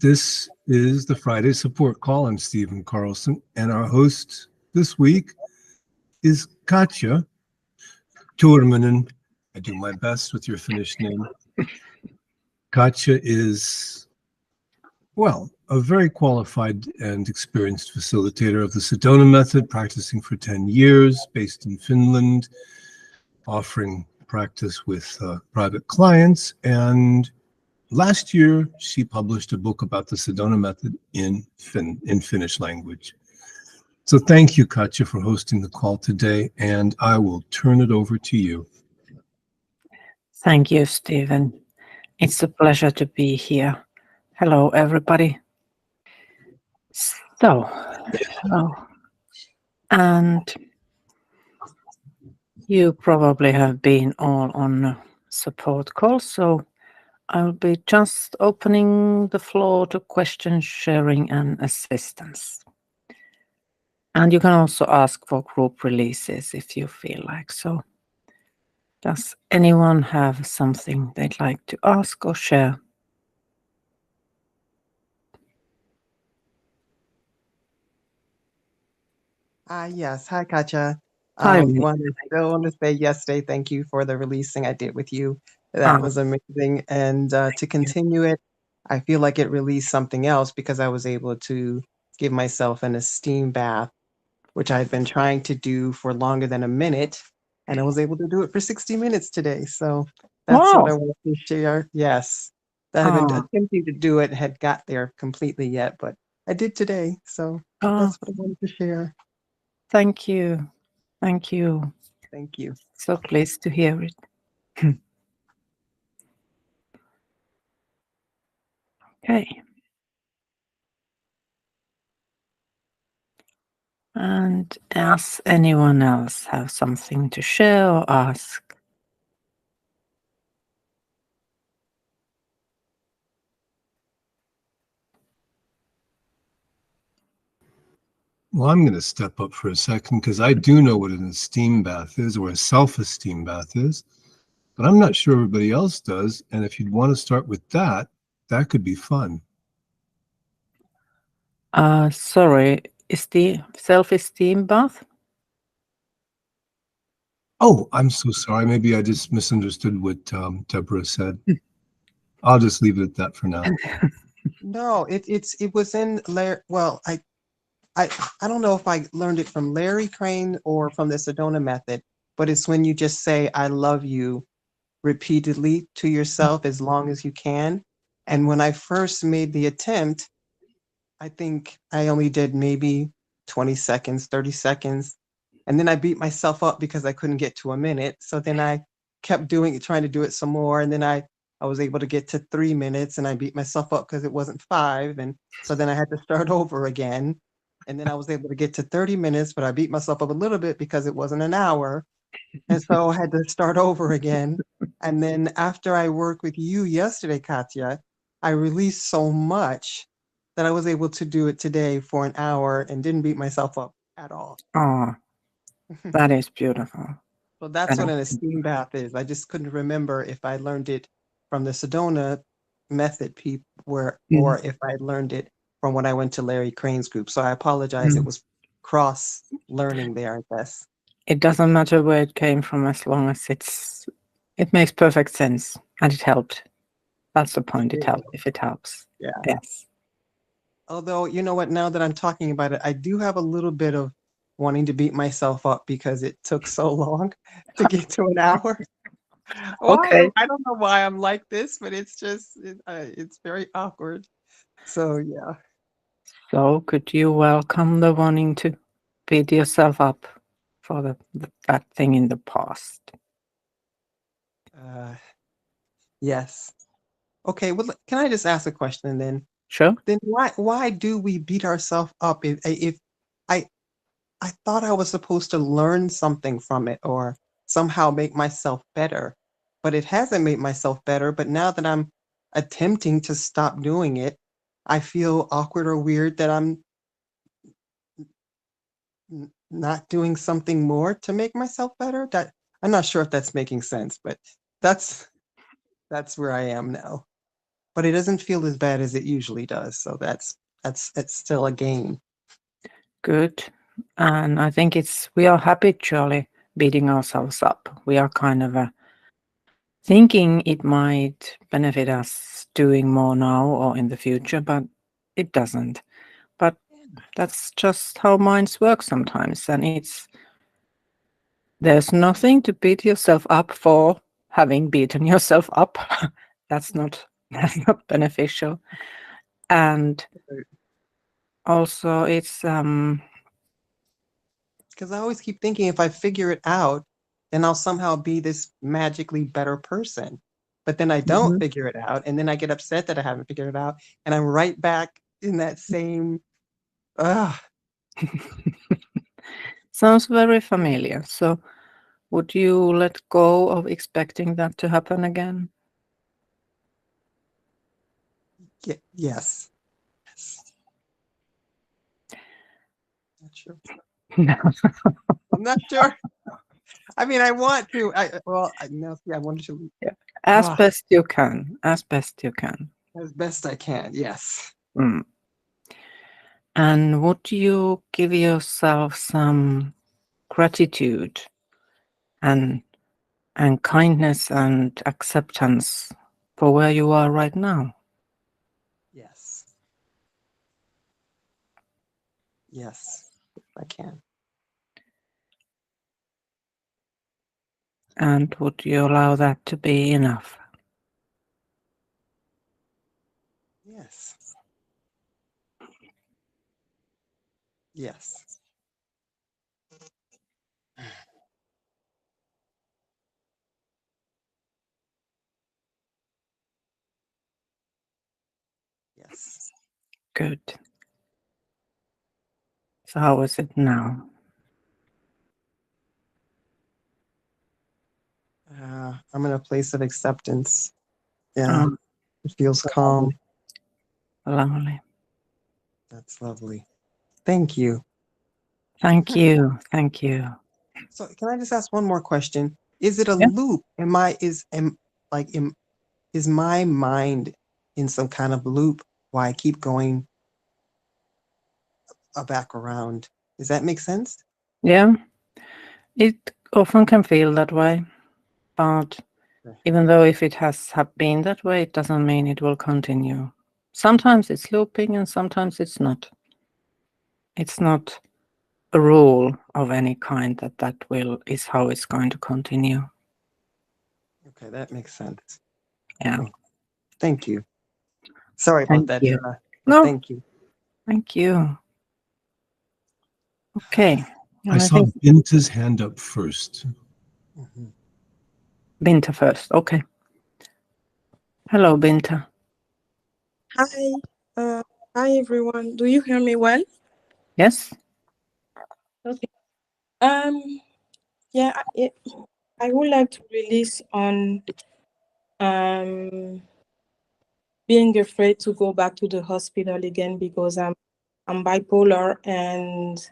This is the Friday Support Call. I'm Stephen Carlson, and our host this week is Katja Törmänen. I do my best with your Finnish name. Katja is, well, a very qualified and experienced facilitator of the Sedona Method, practicing for 10 years, based in Finland, offering practice with private clients. And last year, she published a book about the Sedona Method in Finnish language. So thank you, Katja, for hosting the call today, and I will turn it over to you. Thank you, Stephen. It's a pleasure to be here. Hello, everybody. So, hello. And you probably have been all on a support call, so I'll be just opening the floor to question sharing and assistance. And you can also ask for group releases if you feel like so. Does anyone have something they'd like to ask or share? Yes. Hi, Katja. Hi. I want to say yesterday, thank you for the releasing I did with you. That was amazing. And to continue it, I feel like it released something else because I was able to give myself an esteem bath, which I've been trying to do for longer than a minute. And I was able to do it for 60 minutes today. So that's what I want to share. Yes. I have been attempting to do it, had got there completely yet, but I did today. So that's what I wanted to share. Thank you. Thank you. Thank you. So pleased to hear it. Okay. And does anyone else have something to share or ask? Well, I'm going to step up for a second because I do know what an esteem bath is, or a self-esteem bath is, but I'm not sure everybody else does. And if you'd want to start with that, that could be fun. Sorry, is the self-esteem bath? Oh, I'm so sorry. Maybe I just misunderstood what Deborah said. I'll just leave it at that for now. No, it was in Larry. Well, I don't know if I learned it from Larry Crane or from the Sedona Method, but it's when you just say "I love you" repeatedly to yourself as long as you can. And when I first made the attempt, I think I only did maybe 20 seconds, 30 seconds. And then I beat myself up because I couldn't get to a minute. So then I kept doing it, trying to do it some more. And then I was able to get to 3 minutes and I beat myself up because it wasn't 5. And so then I had to start over again. And then I was able to get to 30 minutes, but I beat myself up a little bit because it wasn't an hour. And so I had to start over again. And then after I worked with you yesterday, Katja, I released so much that I was able to do it today for an hour and didn't beat myself up at all. Oh, that is beautiful. So that's what an esteem bath is. I just couldn't remember if I learned it from the Sedona Method or if I learned it from when I went to Larry Crane's group. So I apologize. It was cross learning there, I guess. It doesn't matter where it came from as long as it makes perfect sense and it helped. That's the point. It helps if it helps. Yeah. Yes. Although, you know what, now that I'm talking about it, I do have a little bit of wanting to beat myself up because it took so long to get to an hour. Okay. I don't know why I'm like this, but it's just, it's very awkward. So, yeah. So could you welcome the wanting to beat yourself up for that thing in the past? Yes. Okay, well, can I just ask a question then? Sure. Then why do we beat ourselves up if I thought I was supposed to learn something from it or somehow make myself better, but it hasn't made myself better. But now that I'm attempting to stop doing it, I feel awkward or weird that I'm not doing something more to make myself better. That I'm not sure if that's making sense, but that's where I am now. but it doesn't feel as bad as it usually does. So it's still a gain. Good. And I think we are habitually beating ourselves up. We are kind of thinking it might benefit us doing more now or in the future, but it doesn't. But that's just how minds work sometimes. And there's nothing to beat yourself up for having beaten yourself up. That's not beneficial. And also it's because I always keep thinking if I figure it out, then I'll somehow be this magically better person. But then I don't figure it out, and then I get upset that I haven't figured it out, and I'm right back in that same. Sounds very familiar. So would you let go of expecting that to happen again? Yes. Not sure. No. I'm not sure. I mean, I want to. I wanted to. Yeah. As best you can. As best you can. As best I can. Yes. Mm. And would you give yourself some gratitude and kindness and acceptance for where you are right now? Yes. Yes, I can. And would you allow that to be enough? Yes. Yes. Yes. Good. So how is it now? I'm in a place of acceptance. Yeah. It feels calm. Lovely. That's lovely. Thank you. Thank you. Thank you. So can I just ask one more question? Is it a loop? Is my mind in some kind of loop why I keep going back around? Does that make sense? Yeah. It often can feel that way, but even though if it has been that way, it doesn't mean it will continue. Sometimes it's looping and sometimes it's not. It's not a rule of any kind that is how it's going to continue. Okay, that makes sense. Yeah. Thank you. Sorry about that. You. No. Thank you. Thank you. Okay. I saw Binta's hand up first. Binta first. Okay. Hello, Binta. Hi. Hi, everyone. Do you hear me well? Yes. Okay. Yeah, I would like to release on being afraid to go back to the hospital again because I'm bipolar and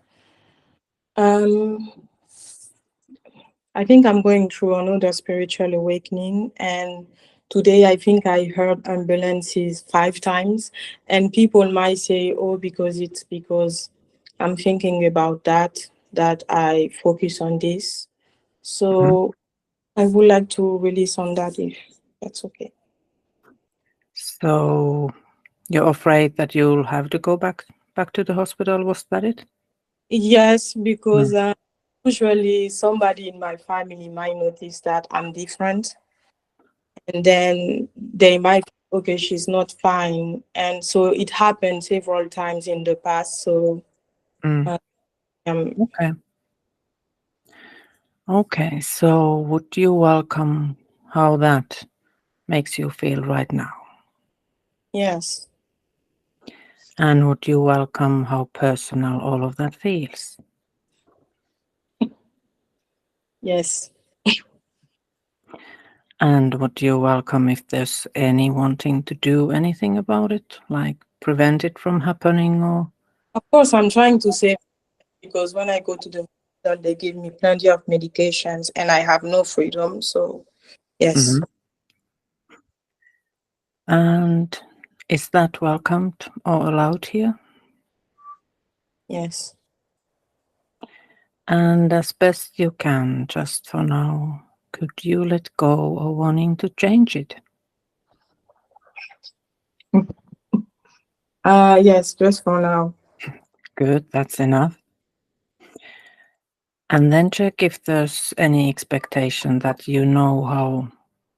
I think I'm going through another spiritual awakening, and today I think I heard ambulances 5 times, and people might say, oh, because I'm thinking about that I focus on this. So I would like to release on that if that's okay. So you're afraid that you'll have to go back to the hospital, was that it? Yes, because usually somebody in my family might notice that I'm different, and then they might, okay, she's not fine. And so it happened several times in the past. So okay. Okay, so would you welcome how that makes you feel right now? Yes. And would you welcome how personal all of that feels? Yes. And would you welcome if there's any wanting to do anything about it, like prevent it from happening? Or Of course, I'm trying to save, because when I go to the hospital, they give me plenty of medications and I have no freedom. So yes. And is that welcomed or allowed here? Yes. And as best you can, just for now, could you let go of wanting to change it? Yes, just for now. Good, that's enough. And then check if there's any expectation that you know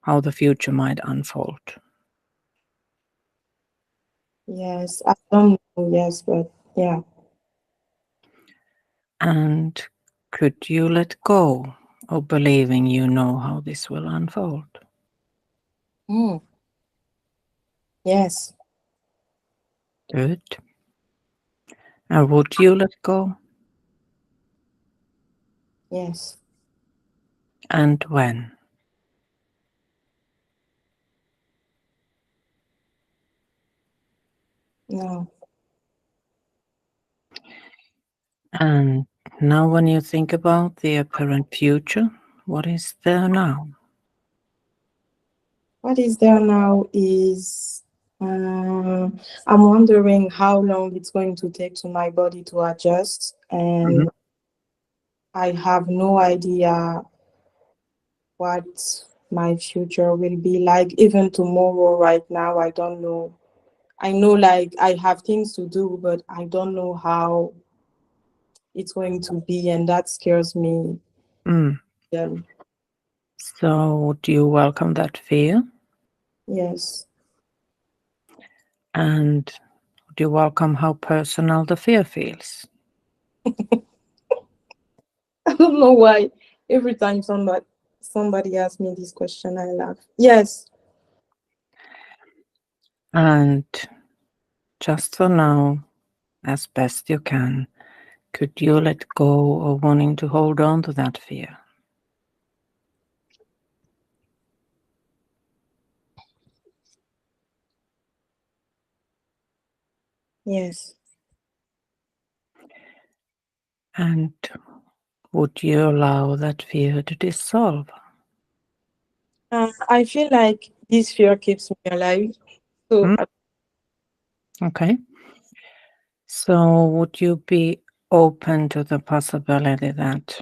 how the future might unfold. Yes, I don't know, yes, but yeah. And could you let go of believing you know how this will unfold? Mm. Yes. Good. And would you let go? Yes. And when? No. And now when you think about the apparent future, what is there now? What is there now is I'm wondering how long it's going to take to my body to adjust, and I have no idea what my future will be like. Even tomorrow, right now, I don't know. I know like I have things to do, but I don't know how it's going to be, and that scares me. Yeah. So do you welcome that fear? Yes. And do you welcome how personal the fear feels? I don't know why every time somebody asks me this question, I laugh. Yes. And just for now, as best you can, could you let go of wanting to hold on to that fear? Yes. And would you allow that fear to dissolve? I feel like this fear keeps me alive. So Okay. So would you be open to the possibility that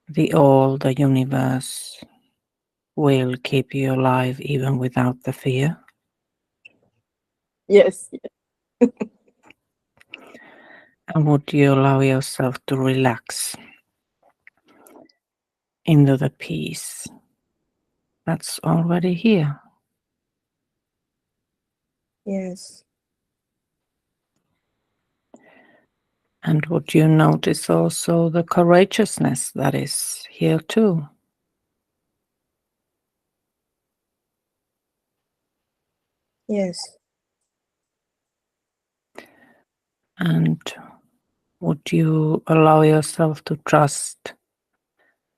the all, the universe, will keep you alive even without the fear? yes. And would you allow yourself to relax into the peace that's already here? Yes. And would you notice also the courageousness that is here too? Yes. And would you allow yourself to trust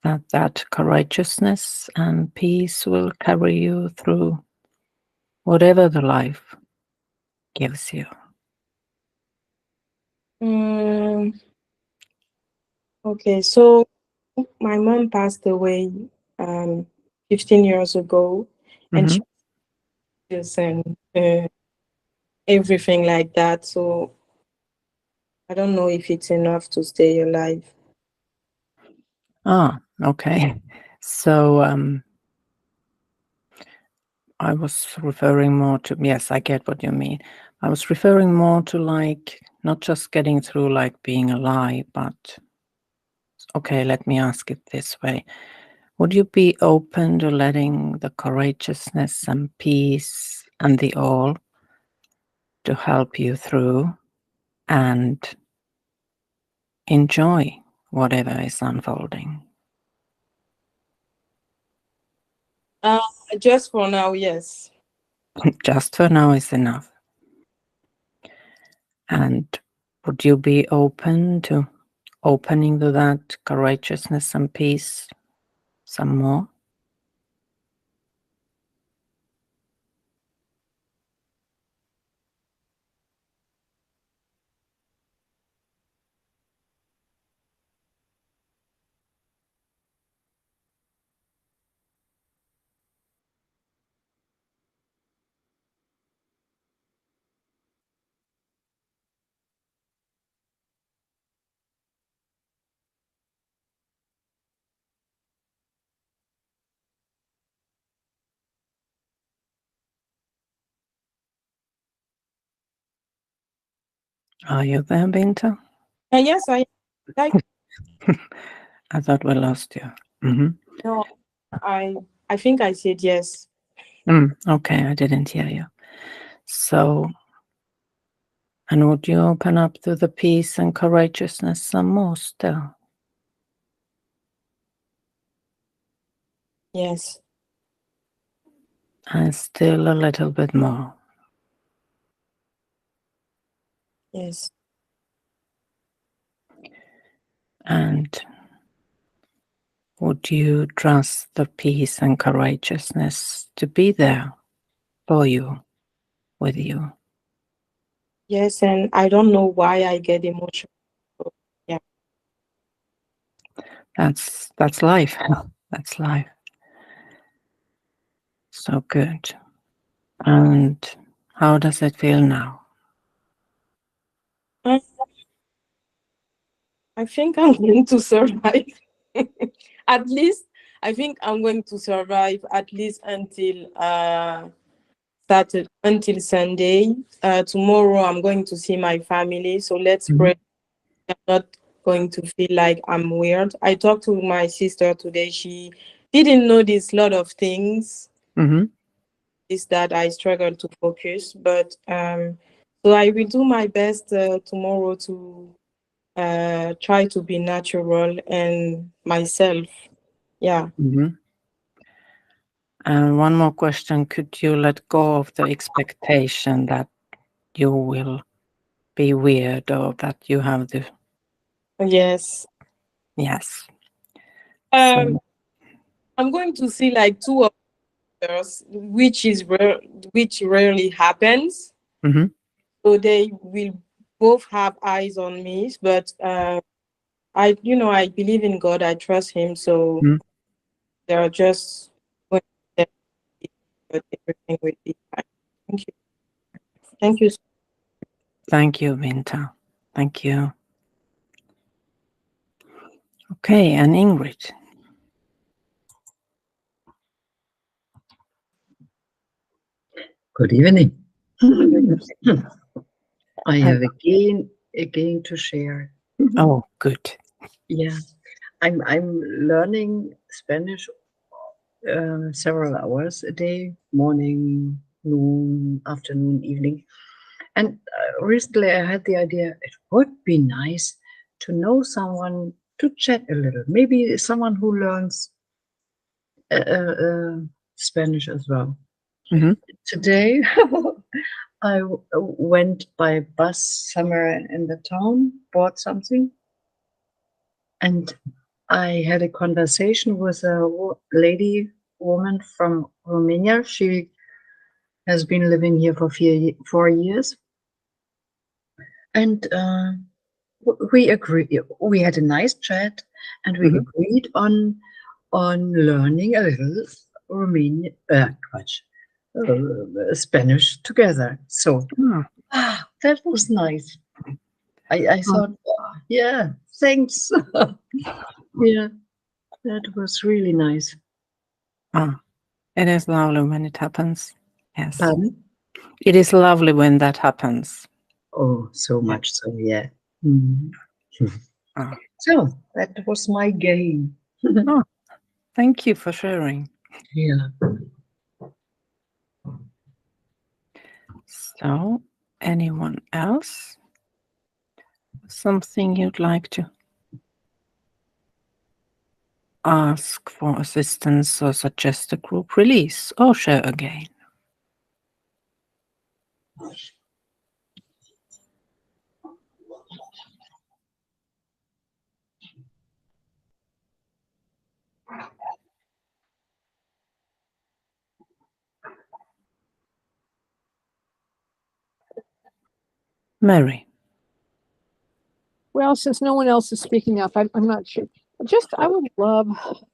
that that courageousness and peace will carry you through whatever the life gives you? Okay. So my mom passed away 15 years ago, and she was and everything like that. So I don't know if it's enough to stay alive. Ah, okay. So I was referring more to, yes, I get what you mean. I was referring more to like not just getting through like being alive, but okay, let me ask it this way. Would you be open to letting the courageousness and peace and the all to help you through and enjoy whatever is unfolding? Just for now, yes. Just for now is enough. And would you be open to opening to that courageousness and peace some more? Are you there, Binta? Yes, I I thought we lost you. Mm-hmm. no, I think I said yes. Okay, I didn't hear you. So, and would you open up to the peace and courageousness some more still? Yes. And still a little bit more. Yes. And would you trust the peace and courageousness to be there for you, with you? Yes, and I don't know why I get emotional. Yeah. That's life. That's life. So good. And how does it feel now? I think I'm going to survive. At least I think I'm going to survive at least until Saturday, until Sunday. Tomorrow I'm going to see my family. So let's pray. I'm not going to feel like I'm weird. I talked to my sister today. She didn't notice a lot of things. Is that I struggle to focus, but so I will do my best tomorrow to try to be natural and myself. Yeah. And one more question. Could you let go of the expectation that you will be weird or that you have the... Yes. Yes. I'm going to see like two of us, which rarely happens. So they will both have eyes on me, but I believe in God. I trust Him. So they're just going to but everything will be fine. Thank you. Thank you. Thank you, Binta. Thank you. Okay, and Ingrid. Good evening. I have again to share. Oh, good. Yeah, I'm learning Spanish several hours a day, morning, noon, afternoon, evening. And recently I had the idea it would be nice to know someone to chat a little, maybe someone who learns Spanish as well. Today I went by bus somewhere in the town, bought something, and I had a conversation with a woman from Romania. She has been living here for 4 years, and we agreed. We had a nice chat, and we agreed on learning a little Romanian, Spanish together. So that was nice. I thought, yeah, thanks. Yeah, that was really nice. It is lovely when it happens. Yes. Pardon? It is lovely when that happens. Oh, so much so, yeah. So that was my game. Thank you for sharing. Yeah. So, anyone else? Something you'd like to ask for assistance or suggest a group release or share again? Mary. Well, since no one else is speaking up, I'm not sure. I would love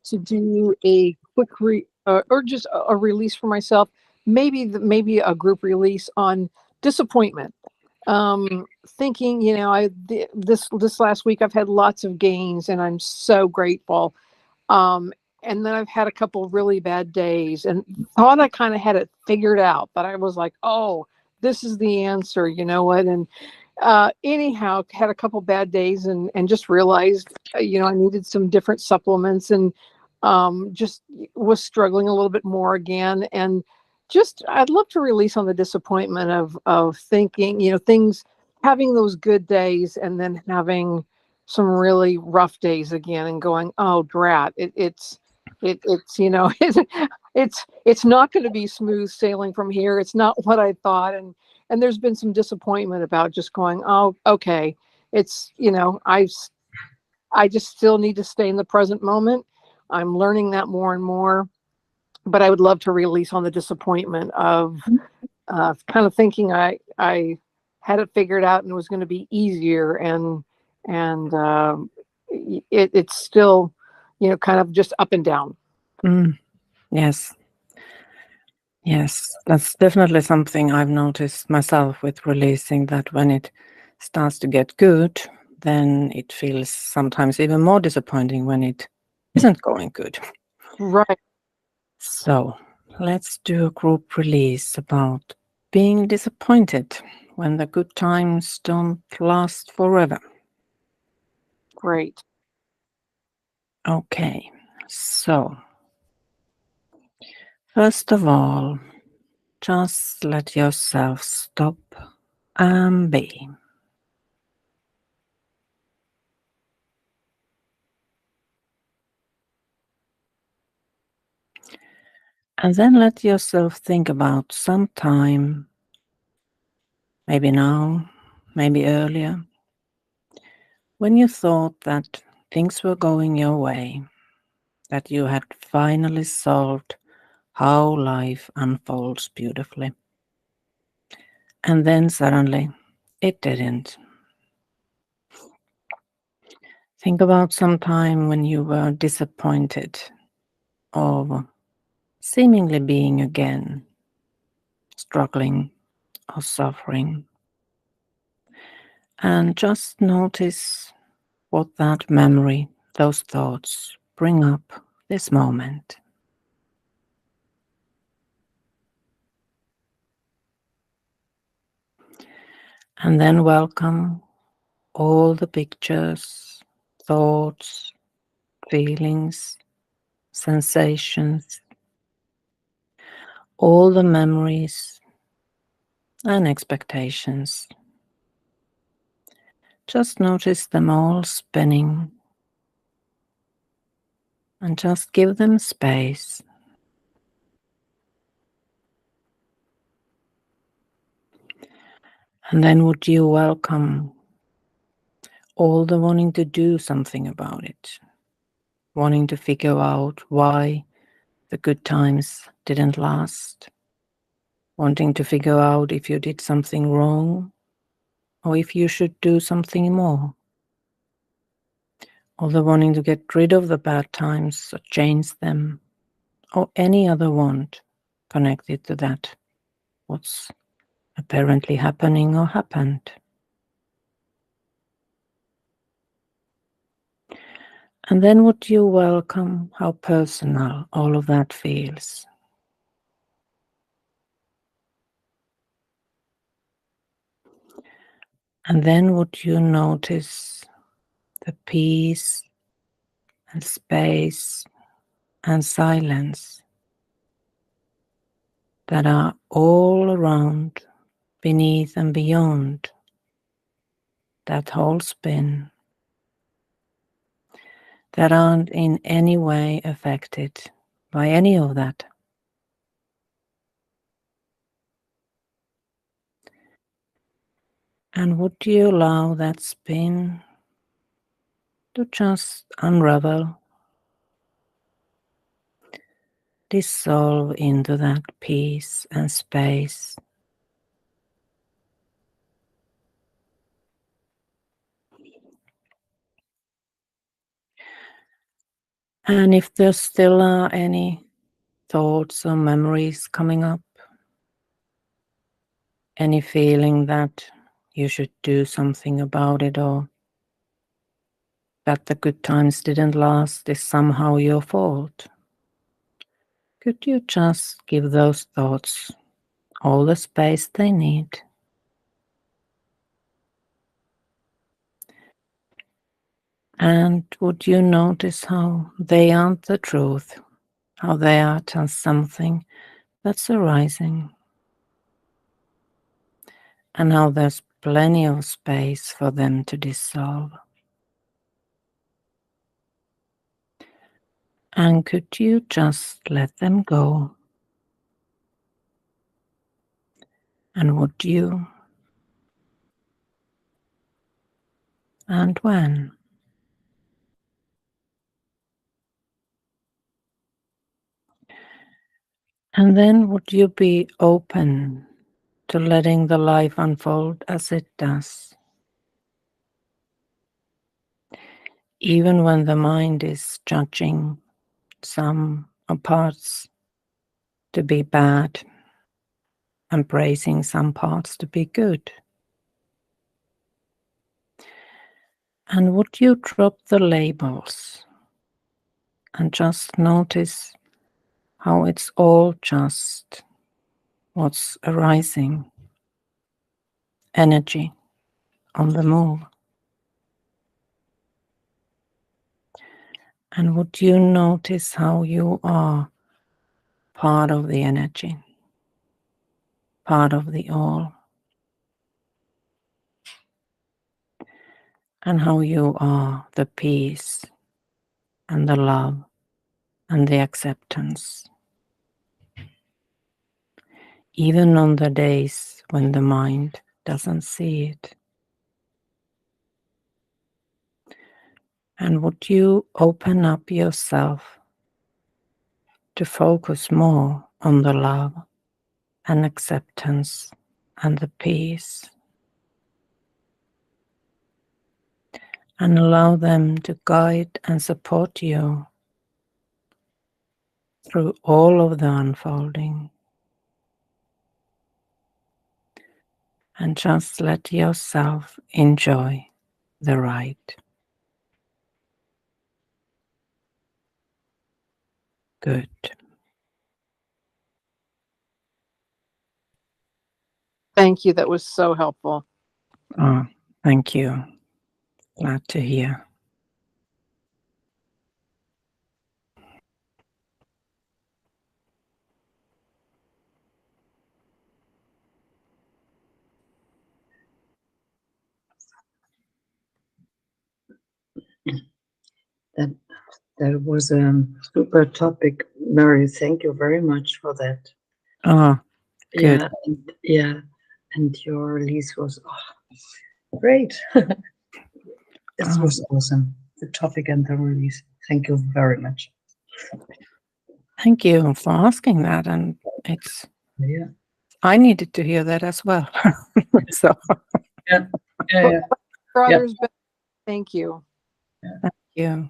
to do a quick or just a release for myself. Maybe a group release on disappointment. Thinking, this last week I've had lots of gains and I'm so grateful. And then I've had a couple of really bad days and thought I kind of had it figured out, but I was like, oh, this is the answer. You know what? And anyhow, had a couple bad days and just realized, I needed some different supplements and just was struggling a little bit more again. And just, I'd love to release on the disappointment of thinking, things, having those good days and then having some really rough days again and going, oh, drat, it's it's not going to be smooth sailing from here. It's not what I thought. And there's been some disappointment about just going, oh, okay. It's, I just still need to stay in the present moment. I'm learning that more and more, but I would love to release on the disappointment of kind of thinking I had it figured out and it was going to be easier. And it's still, kind of just up and down. Yes. Yes, that's definitely something I've noticed myself with releasing, that when it starts to get good, then it feels sometimes even more disappointing when it isn't going good. Right. So let's do a group release about being disappointed when the good times don't last forever. Great. Okay, so first of all, just let yourself stop and be. And then let yourself think about some time, maybe now, maybe earlier, when you thought that things were going your way, that you had finally solved how life unfolds beautifully. And then suddenly it didn't. Think about some time when you were disappointed or seemingly being again struggling or suffering. And just notice what that memory, those thoughts bring up this moment. And then welcome all the pictures, thoughts, feelings, sensations, all the memories and expectations. Just notice them all spinning and just give them space. And then would you welcome all the wanting to do something about it, wanting to figure out why the good times didn't last, wanting to figure out if you did something wrong or if you should do something more, or the wanting to get rid of the bad times or change them, or any other want connected to that, what's apparently happening or happened. And then would you welcome how personal all of that feels? And then would you notice the peace and space and silence that are all around, beneath and beyond that whole spin, that aren't in any way affected by any of that. And would you allow that spin to just unravel, dissolve into that peace and space? And if there still are any thoughts or memories coming up, any feeling that you should do something about it, or that the good times didn't last is somehow your fault, could you just give those thoughts all the space they need? And would you notice how they aren't the truth, how they are just something that's arising, and how there's plenty of space for them to dissolve? And could you just let them go? And would you? And when? And then would you be open to letting the life unfold as it does? Even when the mind is judging some parts to be bad and praising some parts to be good. And would you drop the labels and just notice how it's all just what's arising, energy on the move? And would you notice how you are part of the energy, part of the all, and how you are the peace and the love and the acceptance, even on the days when the mind doesn't see it? And would you open up yourself to focus more on the love and acceptance and the peace, and allow them to guide and support you through all of the unfolding? And just let yourself enjoy the ride. Good. Thank you. That was so helpful. Oh, thank you. Glad to hear. That was a super topic, Mary. Thank you very much for that. Oh, good. And your release was great. This was awesome. The topic and the release. Thank you very much. Thank you for asking that. And I needed to hear that as well. So For others, but thank you. thank you.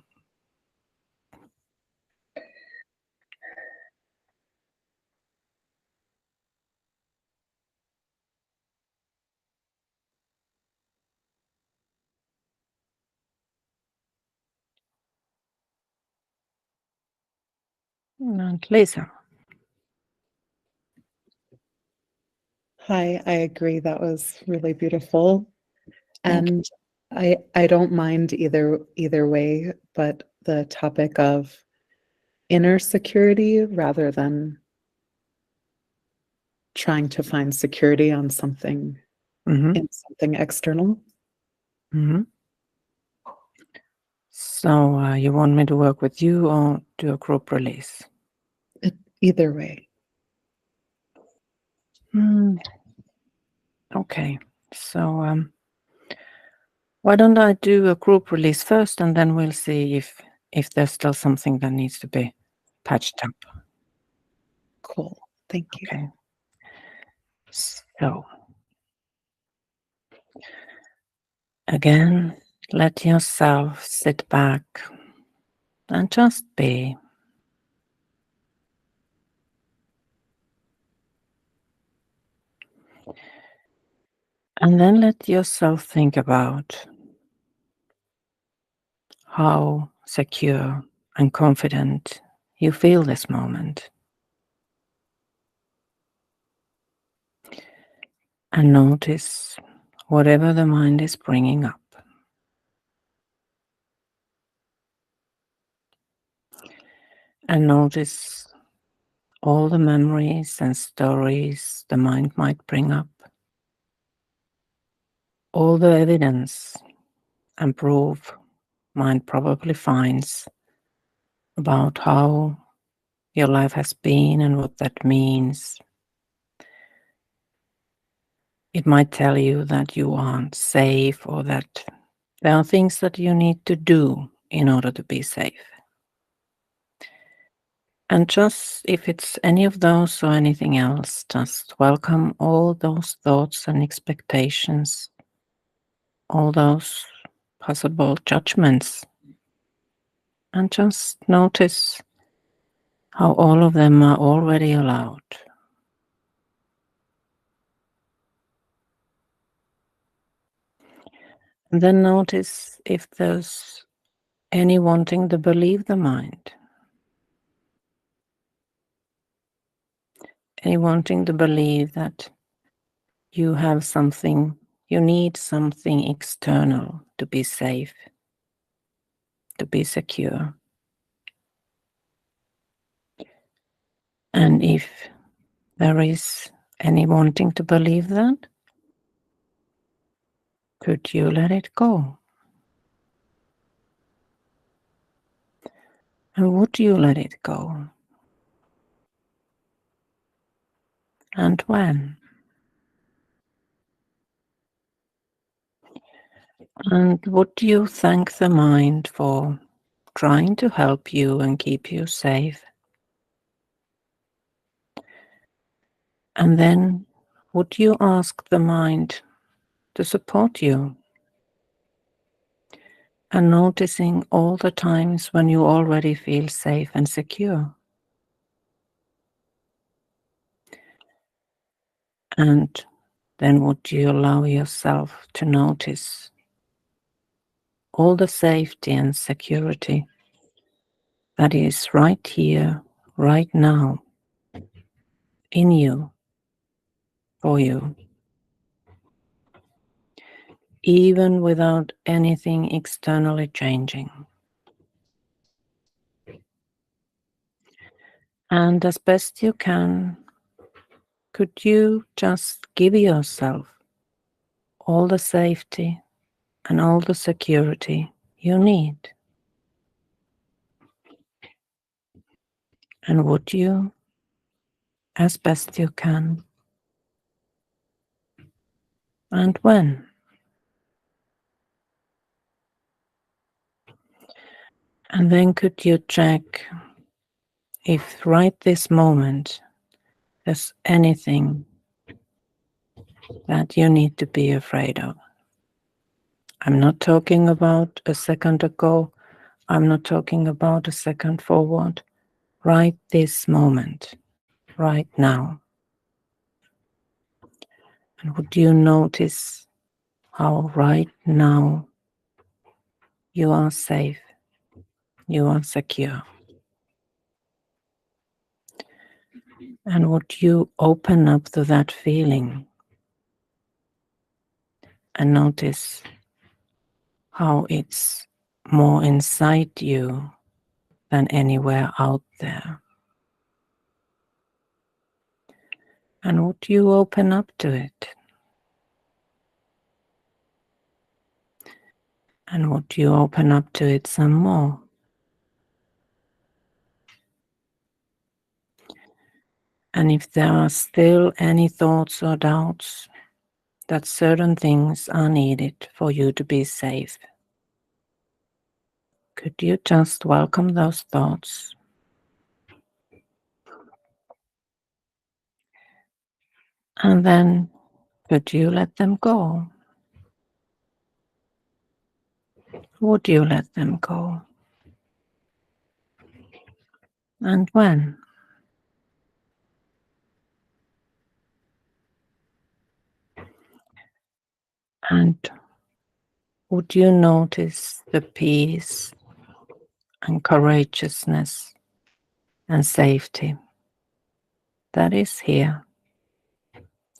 And Lisa. Hi, I agree. That was really beautiful. And I don't mind either way, but the topic of inner security rather than trying to find security on something in something external. So you want me to work with you or do a group release? Either way. Okay. So why don't I do a group release first, and then we'll see if there's still something that needs to be patched up. Cool. Thank you. Okay. So again, let yourself sit back and just be. And then let yourself think about how secure and confident you feel this moment. And notice whatever the mind is bringing up. And notice all the memories and stories the mind might bring up. All the evidence and proof mind probably finds about how your life has been and what that means. It might tell you that you aren't safe or that there are things that you need to do in order to be safe. And just if it's any of those or anything else, just welcome all those thoughts and expectations, all those possible judgments, and just notice how all of them are already allowed. And then notice if there's any wanting to believe the mind, any wanting to believe that you have something, you need something external to be safe, to be secure. And if there is any wanting to believe that, could you let it go? And would you let it go? And when? And would you thank the mind for trying to help you and keep you safe? And then would you ask the mind to support you? And noticing all the times when you already feel safe and secure. And then would you allow yourself to notice all the safety and security that is right here, right now, in you, for you, even without anything externally changing. And as best you can, could you just give yourself all the safety and all the security you need? And would you, as best you can? And when? And then could you check if right this moment there's anything that you need to be afraid of. I'm not talking about a second ago. I'm not talking about a second forward. Right this moment, right now. And would you notice how right now you are safe, you are secure? And would you open up to that feeling and notice how it's more inside you than anywhere out there? And would you open up to it? And would you open up to it some more? And if there are still any thoughts or doubts that certain things are needed for you to be safe, could you just welcome those thoughts? And then could you let them go? Would you let them go? And when? And would you notice the peace and courageousness and safety that is here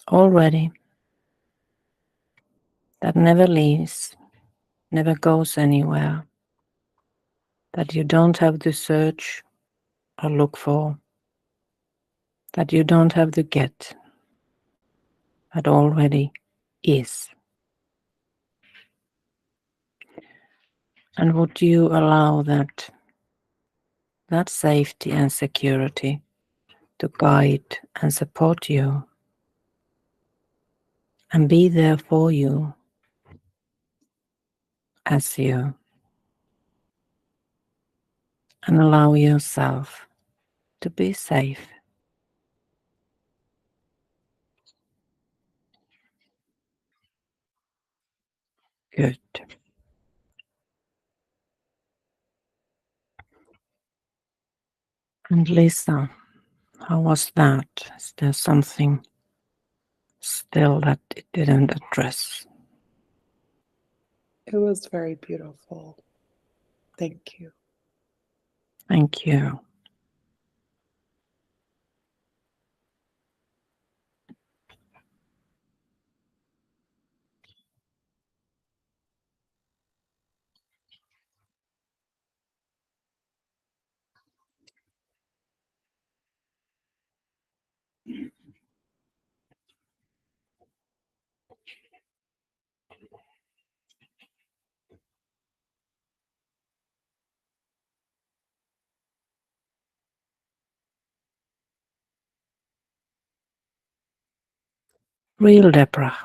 already, that never leaves, never goes anywhere, that you don't have to search or look for, that you don't have to get, that already is. And would you allow that safety and security to guide and support you and be there for you as you, and allow yourself to be safe. Good. And Lisa, how was that? Is there something still that it didn't address? It was very beautiful. Thank you. Thank you. Real Deborah.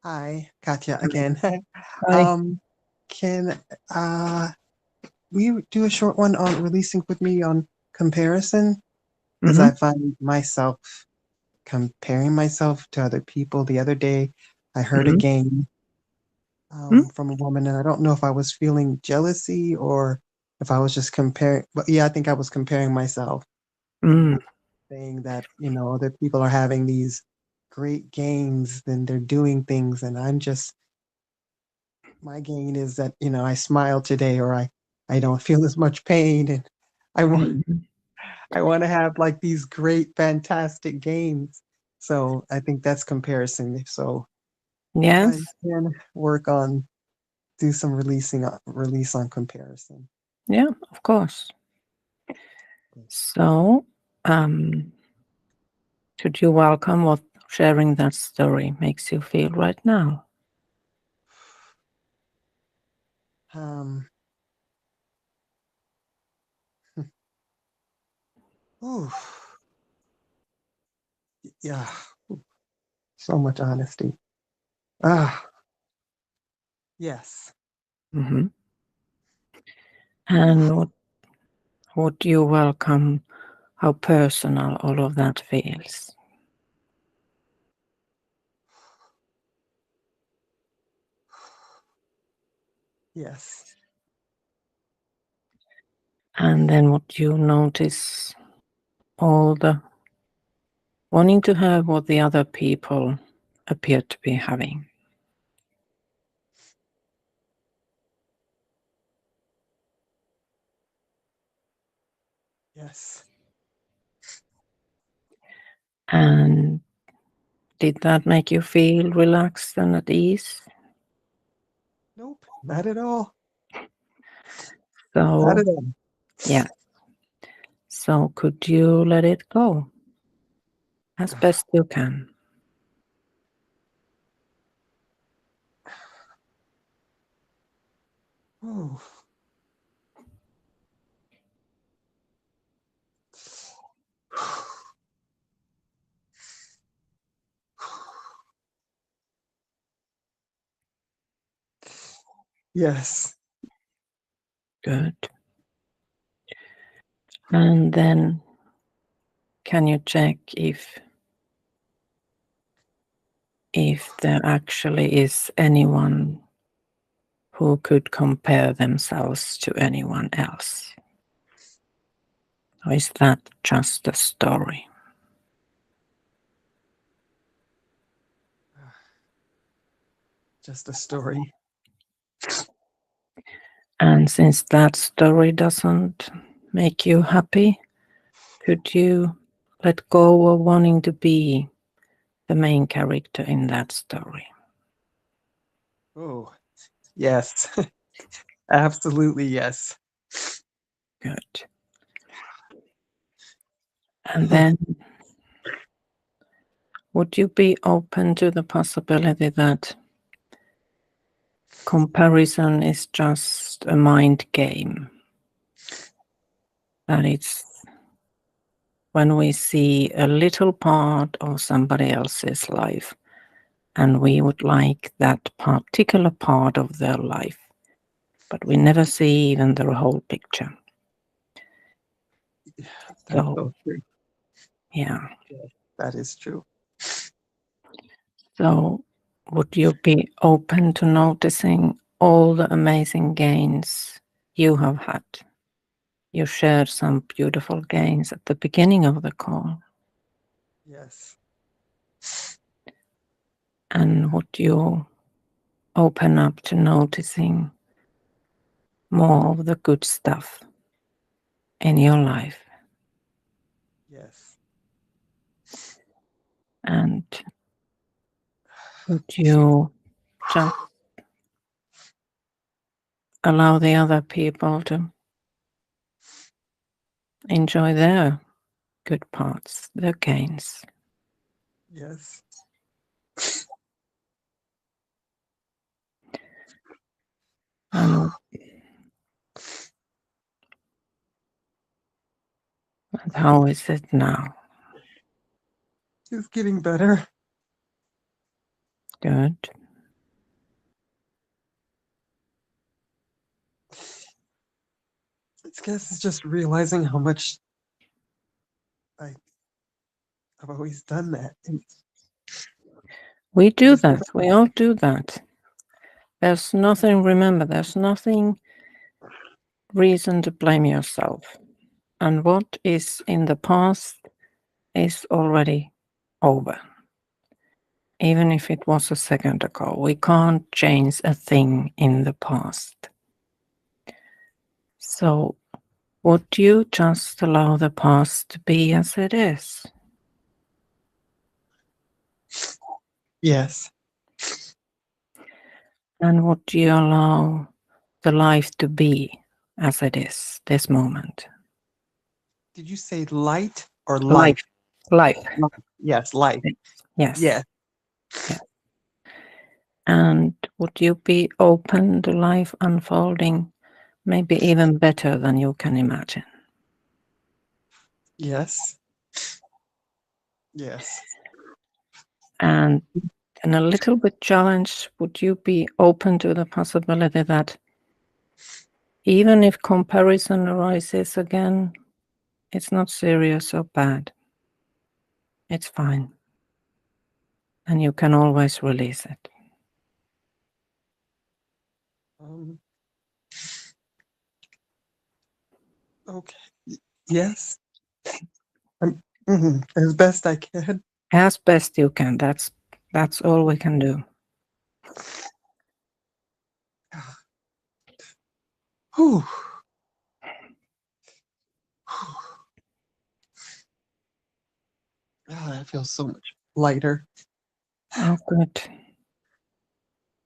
Hi, Katja again. Hi. Can we do a short one on releasing with me on comparison? Because I find myself comparing myself to other people. The other day, I heard a game from a woman, and I don't know if I was feeling jealousy or if I was just comparing. But yeah, I think I was comparing myself, saying that, other people are having these great gains, then they're doing things, and I'm just, my gain is that, I smile today, or I don't feel as much pain, and I want I want to have like these great, fantastic gains. So I think that's comparison. So if I Yes. can do some release on comparison. Yeah, of course. So, should you welcome what sharing that story makes you feel right now? Ooh, yeah, so much honesty. Yes. And would you welcome how personal all of that feels? Yes. And then would you notice all the wanting to have what the other people appear to be having? Yes. And did that make you feel relaxed and at ease? Nope, not at all. So, Not at all. yeah. So could you let it go as best you can? Ooh. Yes. Good. And then can you check if there actually is anyone who could compare themselves to anyone else? Or is that just a story? Just a story. And since that story doesn't make you happy, could you let go of wanting to be the main character in that story? Oh, yes. Absolutely, yes. Good. And then, would you be open to the possibility that comparison is just a mind game? That it's when we see a little part of somebody else's life and we would like that particular part of their life, but we never see even the whole picture. That's So, so true. yeah. That is true. So, would you be open to noticing all the amazing gains you have had? You shared some beautiful gains at the beginning of the call. Yes. And would you open up to noticing more of the good stuff in your life? Yes. And would you just allow the other people to enjoy their good parts, their gains? Yes. And how is it now? It's getting better. Good. I guess it's just realizing how much I've always done that. And We do just- that. We all do that. There's nothing, remember, there's nothing reason to blame yourself. And what is in the past is already over. Even if it was a second ago, we can't change a thing in the past. So would you just allow the past to be as it is? Yes. And would you allow the life to be as it is, this moment? Did you say light or life? Life. Yes, life. Yes. Yes. Yes. And would you be open to life unfolding maybe even better than you can imagine? Yes. Yes. And a little bit challenged, would you be open to the possibility that even if comparison arises again, it's not serious or bad? It's fine. And you can always release it. Okay. Yes. As best I can. As best you can. That's all we can do. Whew. I feel so much lighter. Oh, good.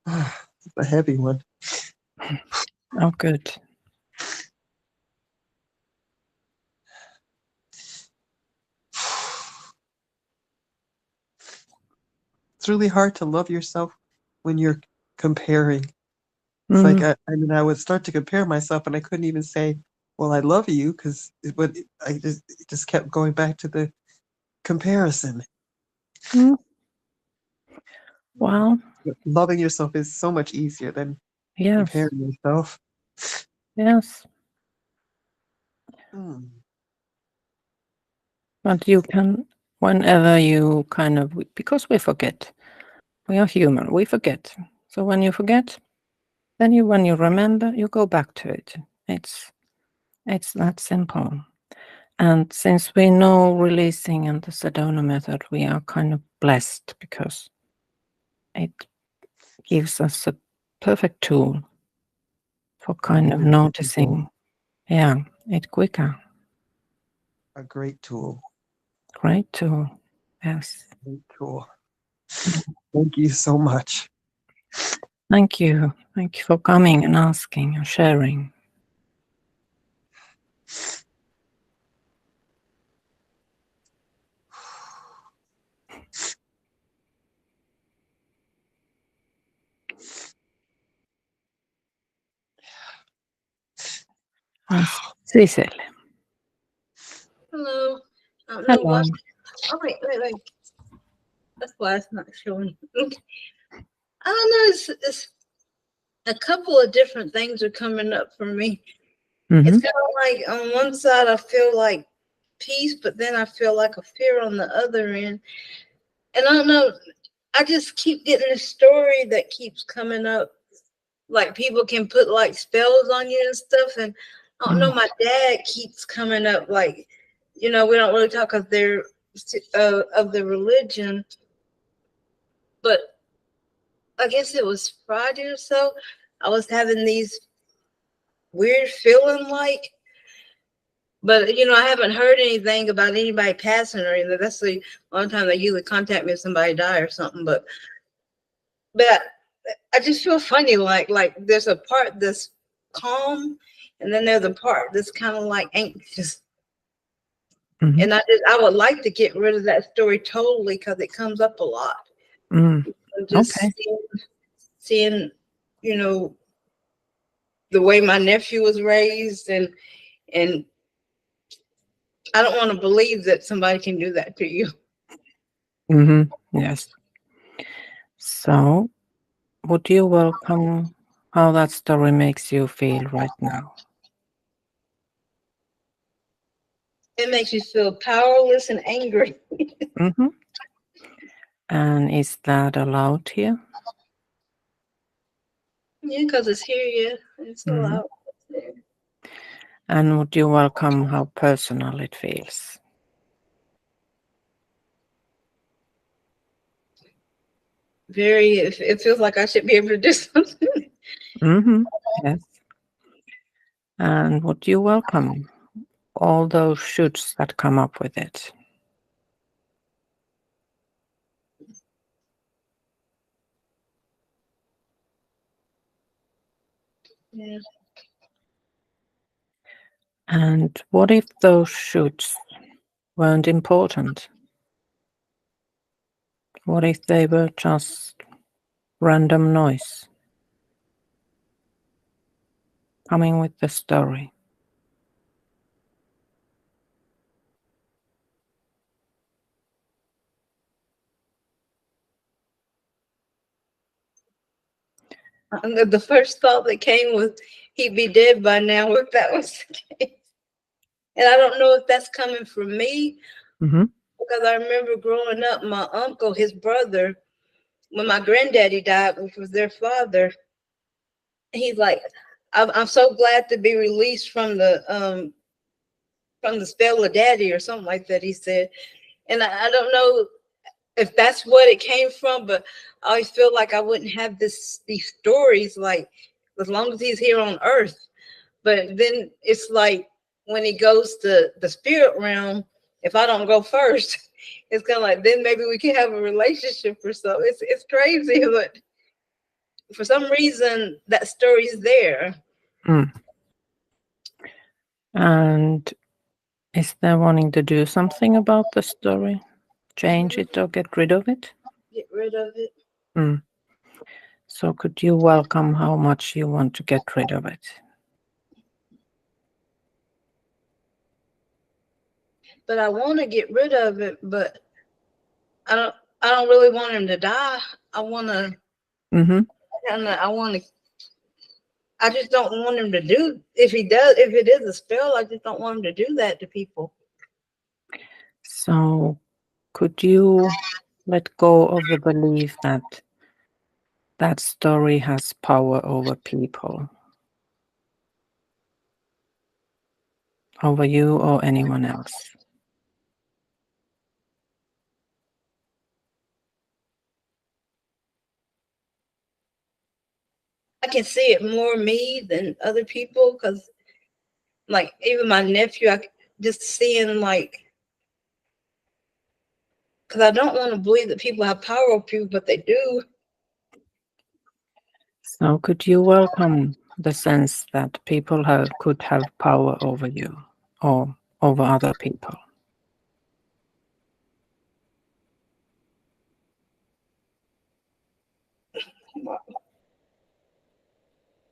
It's a heavy one. Oh, good. It's really hard to love yourself when you're comparing. It's like I would start to compare myself, and I couldn't even say, "Well, I love you," because it just kept going back to the comparison. Well, Loving yourself is so much easier than yes. comparing yourself. Yes. But you can, whenever you because we forget. We are human, we forget. So when you forget, then when you remember, you go back to it. It's that simple. And since we know releasing and the Sedona method, we are kind of blessed because it gives us a perfect tool for kind of noticing, it quicker. A great tool. Great tool. Yes. Great tool. Thank you so much. Thank you. Thank you for coming and asking and sharing. And Cecil. Hello. I don't know Hello. what. Oh, wait. That's why it's not showing. I don't know. It's a couple of different things are coming up for me. Mhm. It's kind of like on one side, I feel like peace, but then I feel like a fear on the other end. And I don't know. I just keep getting a story that keeps coming up. Like people can put like spells on you and stuff. And I don't know. My dad keeps coming up like, we don't really talk of the religion, but I guess it was Friday or so. I was having these weird feeling but I haven't heard anything about anybody passing or anything. That's the only time they usually contact me if somebody died or something. But I just feel funny, like there's a part that's calm, and then there's a part that's kind of like anxious. Mhm. And I would like to get rid of that story totally because it comes up a lot. Just Okay. seeing, the way my nephew was raised, and I don't want to believe that somebody can do that to you. Yes. So, would you welcome how that story makes you feel right now? It makes you feel powerless and angry. Mm-hmm. And is that allowed here? Yeah, because it's here, yeah. It's allowed. And would you welcome how personal it feels? It feels like I should be able to do something. Yes. And would you welcome all those shoulds that come up with it? Yeah. And what if those shoulds weren't important? What if they were just random noise coming with the story? The first thought that came was he'd be dead by now if that was the case. And I don't know if that's coming from me, because I remember growing up, my uncle, his brother, when my granddaddy died, which was their father, he's like, I'm so glad to be released from the spell of daddy or something like that, he said. And I don't know if that's what it came from, but I always feel like I wouldn't have these stories like as long as he's here on earth. But then it's like when he goes to the spirit realm, if I don't go first, it's kind of like then maybe we can have a relationship or so. It's crazy, but for some reason that story's there. And is there wanting to do something about the story? Change it or get rid of it? Get rid of it. So could you welcome how much you want to get rid of it? But I want to get rid of it, but I don't really want him to die. I want to. I just don't want him to do. If it is a spell, I just don't want him to do that to people. So could you let go of the belief that that story has power over people, over you or anyone else? I can see it more me than other people, because like even my nephew, I just seeing like, because I don't want to believe that people have power over people, but they do. So could you welcome the sense that people could have power over you or over other people?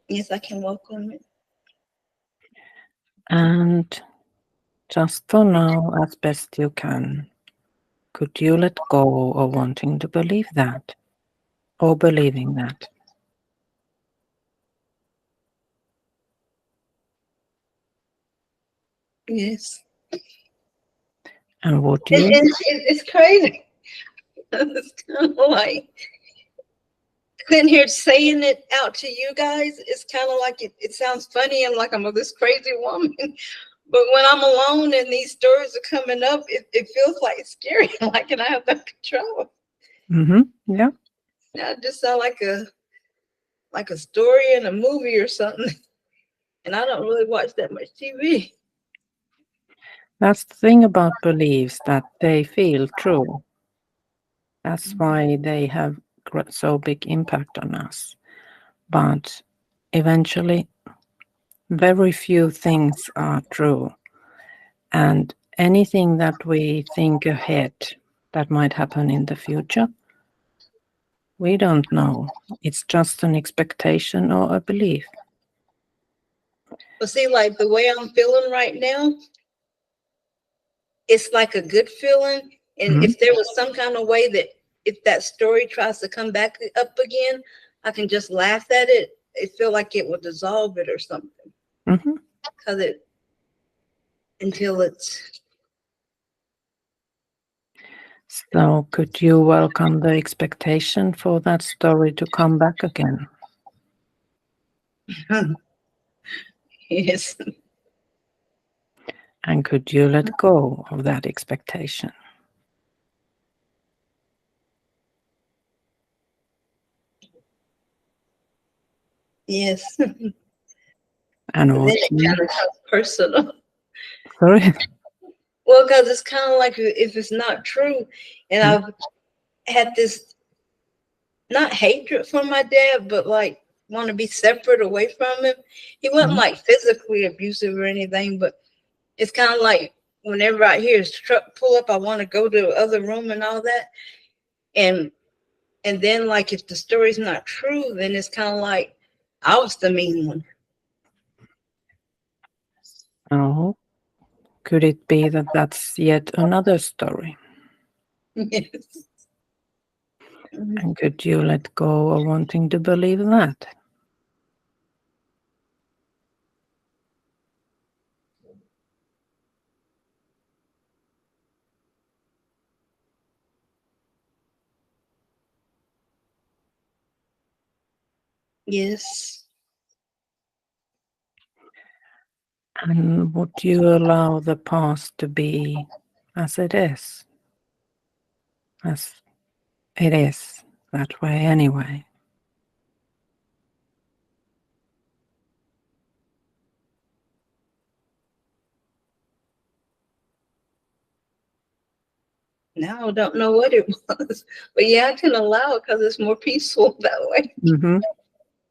Yes, I can welcome it. And just for now, as best you can, could you let go of wanting to believe that or believing that? Yes. And would And you? it's crazy. It's kind of like sitting here saying it out to you guys. It's kind of like it sounds funny and like I'm this crazy woman. But when I'm alone and these stories are coming up, it feels like it's scary. Like, and I have no control. Yeah. I just sound like a story in a movie or something. And I don't really watch that much TV. That's the thing about beliefs, that they feel true. That's why they have so big impact on us. But eventually, very few things are true. And anything that we think ahead that might happen in the future, we don't know. It's just an expectation or a belief. But see, like the way I'm feeling right now, it's like a good feeling. And if there was some kind of way that if that story tries to come back up again, I can just laugh at it. It feel like it will dissolve it or something. Because until it's. So could you welcome the expectation for that story to come back again? Yes. And could you let go of that expectation? Yes. And then what it kind of becomes personal. Sorry? Well, because it's kind of like if it's not true, and I've had this not hatred for my dad, but like want to be separate away from him. He wasn't like physically abusive or anything, but it's kind of like whenever I hear his truck pull up, I want to go to the other room and all that. And then like if the story's not true, then it's kind of like I was the mean one. Oh, could it be that that's yet another story? Yes. And could you let go of wanting to believe that? Yes. And would you allow the past to be as it is? As it is that way anyway. Now I don't know what it was, but yeah, I can allow it because it's more peaceful that way.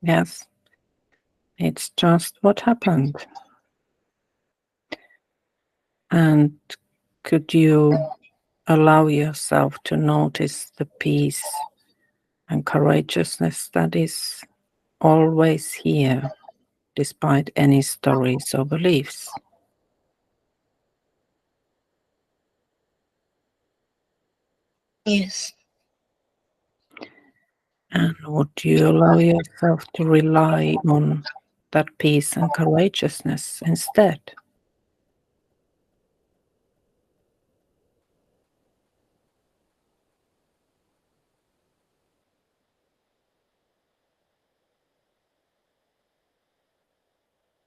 Yes, it's just what happened. And could you allow yourself to notice the peace and courageousness that is always here, despite any stories or beliefs? Yes. And would you allow yourself to rely on that peace and courageousness instead?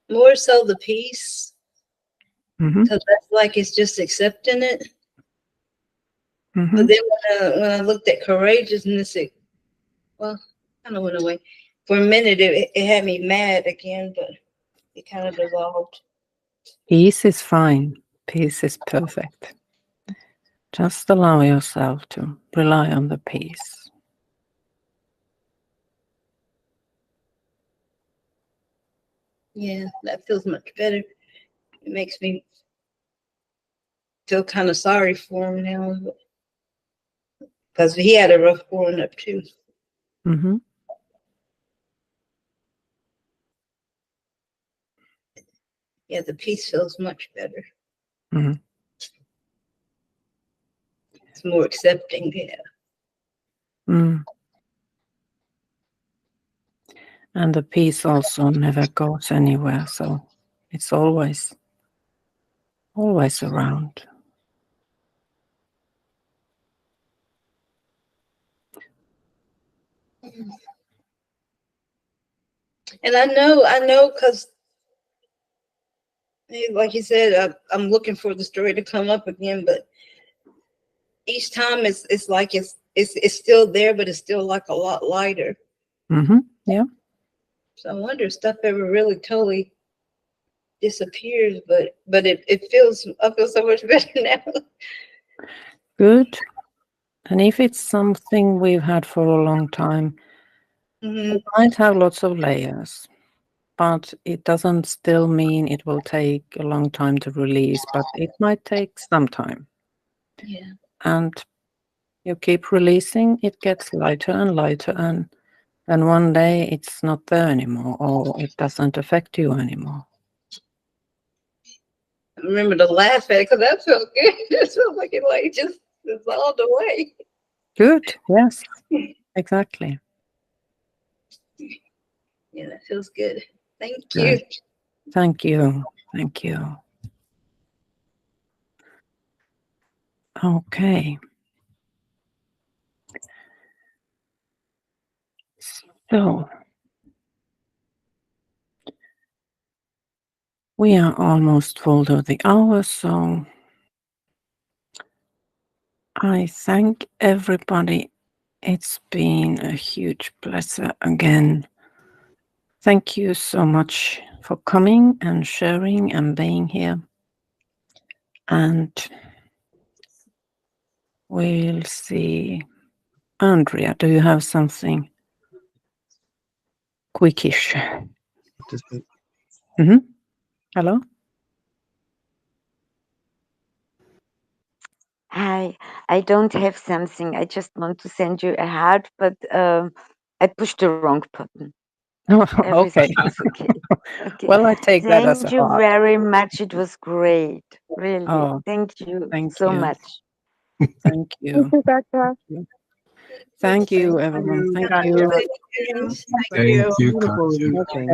More so the peace, Mm-hmm. because that's like it's just accepting it. Mm-hmm. But then when I looked at courageousness, it kind of went away. For a minute, it had me mad again, but it kind of dissolved. Peace is fine. Peace is perfect. Just allow yourself to rely on the peace. Yeah, that feels much better. It makes me feel kind of sorry for him now, because he had a rough growing up too. Mm-hmm. Yeah, the peace feels much better. Mhm. It's more accepting. Yeah. Mm. And the peace also never goes anywhere, so it's always around. And I know, because like you said, I'm looking for the story to come up again, but each time it's like it's still there, but it's still like a lot lighter. Mm-hmm. Yeah. So I wonder if stuff ever really totally disappears, but it feels, I feel so much better now. Good. And if it's something we've had for a long time, Mm-hmm. it might have lots of layers, but it doesn't still mean it will take a long time to release, but it might take some time. Yeah. And you keep releasing, it gets lighter and lighter, and then one day it's not there anymore, or it doesn't affect you anymore. I remember to laugh at it because that felt good. It felt like it like just dissolved away. Good. Yes, exactly. Yeah, that feels good. Thank Good. you. Thank you. Thank you. Okay. So we are almost full to the hour, so I thank everybody. It's been a huge pleasure again. Thank you so much for coming and sharing and being here. And we'll see. Andrea, do you have something quickish? Mm-hmm. Hello? Hi, I don't have something. I just want to send you a heart, but I pushed the wrong button. Okay. Everything is okay. Okay. Well, I take that as a Thank you heart. very much. It was great. Really. Oh, Thank you thank so you. much. Thank you. Thank you, everyone. Thank you. Thank you, Katja. Okay.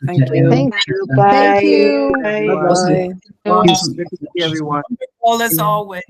Thank you. Thank Bye. Thank you. Bye-bye. Good to see everyone. All as always.